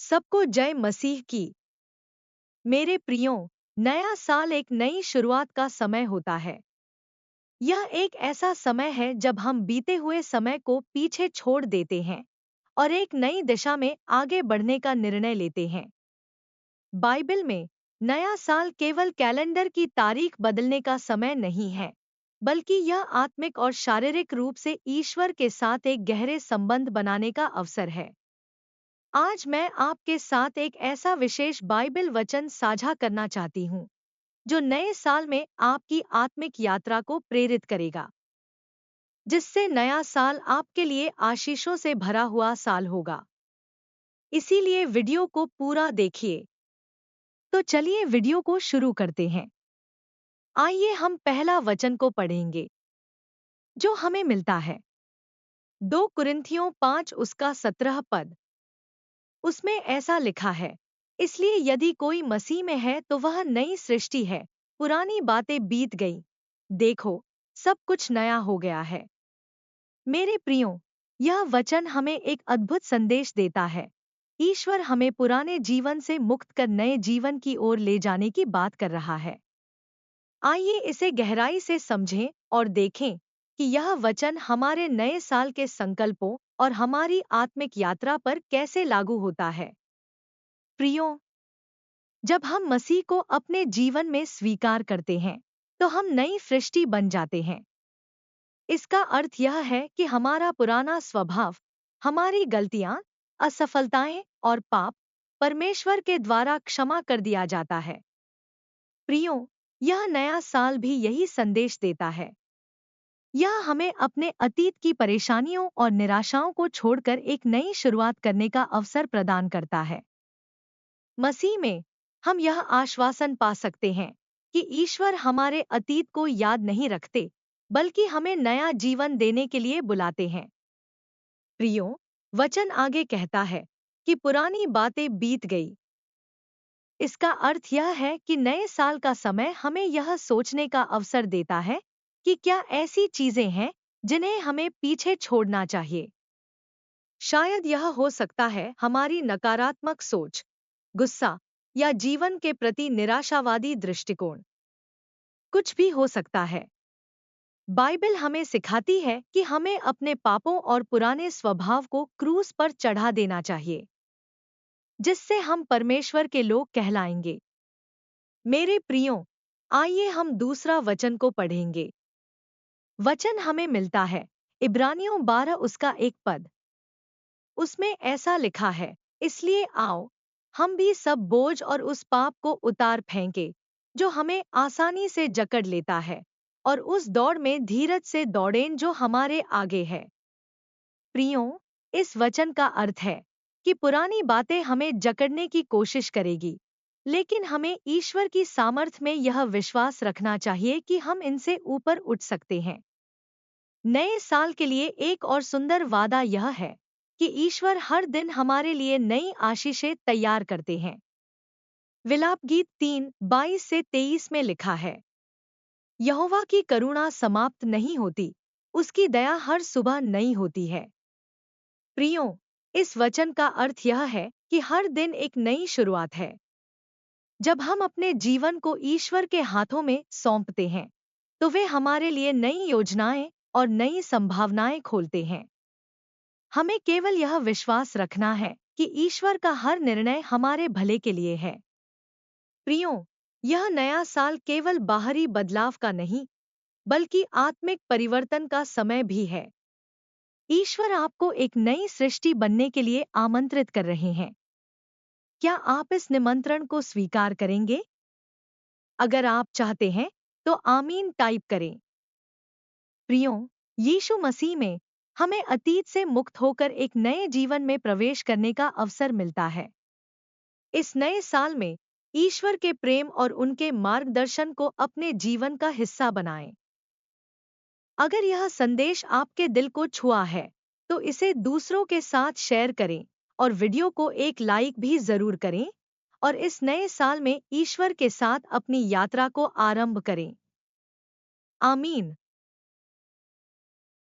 सबको जय मसीह की। मेरे प्रियों, नया साल एक नई शुरुआत का समय होता है। यह एक ऐसा समय है जब हम बीते हुए समय को पीछे छोड़ देते हैं और एक नई दिशा में आगे बढ़ने का निर्णय लेते हैं। बाइबल में नया साल केवल कैलेंडर की तारीख बदलने का समय नहीं है, बल्कि यह आत्मिक और शारीरिक रूप से ईश्वर के साथ एक गहरे संबंध बनाने का अवसर है। आज मैं आपके साथ एक ऐसा विशेष बाइबल वचन साझा करना चाहती हूँ जो नए साल में आपकी आत्मिक यात्रा को प्रेरित करेगा, जिससे नया साल आपके लिए आशीषों से भरा हुआ साल होगा। इसीलिए वीडियो को पूरा देखिए। तो चलिए वीडियो को शुरू करते हैं। आइए हम पहला वचन को पढ़ेंगे जो हमें मिलता है 2 कुरिन्थियों 5 उसका 17 पद। उसमें ऐसा लिखा है, इसलिए यदि कोई मसीह में है तो वह नई सृष्टि है, पुरानी बातें बीत गई, देखो सब कुछ नया हो गया है। मेरे प्रियो, यह वचन हमें एक अद्भुत संदेश देता है। ईश्वर हमें पुराने जीवन से मुक्त कर नए जीवन की ओर ले जाने की बात कर रहा है। आइए इसे गहराई से समझें और देखें कि यह वचन हमारे नए साल के संकल्पों और हमारी आत्मिक यात्रा पर कैसे लागू होता है। प्रियो, जब हम मसीह को अपने जीवन में स्वीकार करते हैं, तो हम नई सृष्टि बन जाते हैं। इसका अर्थ यह है कि हमारा पुराना स्वभाव, हमारी गलतियां, असफलताएं और पाप परमेश्वर के द्वारा क्षमा कर दिया जाता है। प्रियो, यह नया साल भी यही संदेश देता है। यह हमें अपने अतीत की परेशानियों और निराशाओं को छोड़कर एक नई शुरुआत करने का अवसर प्रदान करता है। मसीह में हम यह आश्वासन पा सकते हैं कि ईश्वर हमारे अतीत को याद नहीं रखते, बल्कि हमें नया जीवन देने के लिए बुलाते हैं। प्रियो, वचन आगे कहता है कि पुरानी बातें बीत गई। इसका अर्थ यह है कि नए साल का समय हमें यह सोचने का अवसर देता है कि क्या ऐसी चीजें हैं जिन्हें हमें पीछे छोड़ना चाहिए। शायद यह हो सकता है हमारी नकारात्मक सोच, गुस्सा या जीवन के प्रति निराशावादी दृष्टिकोण। कुछ भी हो सकता है। बाइबल हमें सिखाती है कि हमें अपने पापों और पुराने स्वभाव को क्रूस पर चढ़ा देना चाहिए, जिससे हम परमेश्वर के लोग कहलाएंगे। मेरे प्रियो, आइए हम दूसरा वचन को पढ़ेंगे। वचन हमें मिलता है इब्रानियों 12 उसका 1 पद। उसमें ऐसा लिखा है, इसलिए आओ हम भी सब बोझ और उस पाप को उतार फेंके जो हमें आसानी से जकड़ लेता है, और उस दौड़ में धीरज से दौड़ें जो हमारे आगे है। प्रियो, इस वचन का अर्थ है कि पुरानी बातें हमें जकड़ने की कोशिश करेगी, लेकिन हमें ईश्वर की सामर्थ में यह विश्वास रखना चाहिए कि हम इनसे ऊपर उठ सकते हैं। नए साल के लिए एक और सुंदर वादा यह है कि ईश्वर हर दिन हमारे लिए नई आशीषें तैयार करते हैं। विलाप गीत 3:22 से 23 में लिखा है, यहोवा की करुणा समाप्त नहीं होती, उसकी दया हर सुबह नई होती है। प्रियो, इस वचन का अर्थ यह है कि हर दिन एक नई शुरुआत है। जब हम अपने जीवन को ईश्वर के हाथों में सौंपते हैं, तो वे हमारे लिए नई योजनाएं और नई संभावनाएं खोलते हैं। हमें केवल यह विश्वास रखना है कि ईश्वर का हर निर्णय हमारे भले के लिए है। प्रियो, यह नया साल केवल बाहरी बदलाव का नहीं, बल्कि आत्मिक परिवर्तन का समय भी है। ईश्वर आपको एक नई सृष्टि बनने के लिए आमंत्रित कर रहे हैं। क्या आप इस निमंत्रण को स्वीकार करेंगे? अगर आप चाहते हैं, तो आमीन टाइप करें। प्रियो, यीशु मसीह में हमें अतीत से मुक्त होकर एक नए जीवन में प्रवेश करने का अवसर मिलता है। इस नए साल में ईश्वर के प्रेम और उनके मार्गदर्शन को अपने जीवन का हिस्सा बनाएं। अगर यह संदेश आपके दिल को छुआ है, तो इसे दूसरों के साथ शेयर करें और वीडियो को एक लाइक भी जरूर करें, और इस नए साल में ईश्वर के साथ अपनी यात्रा को आरंभ करें। आमीन।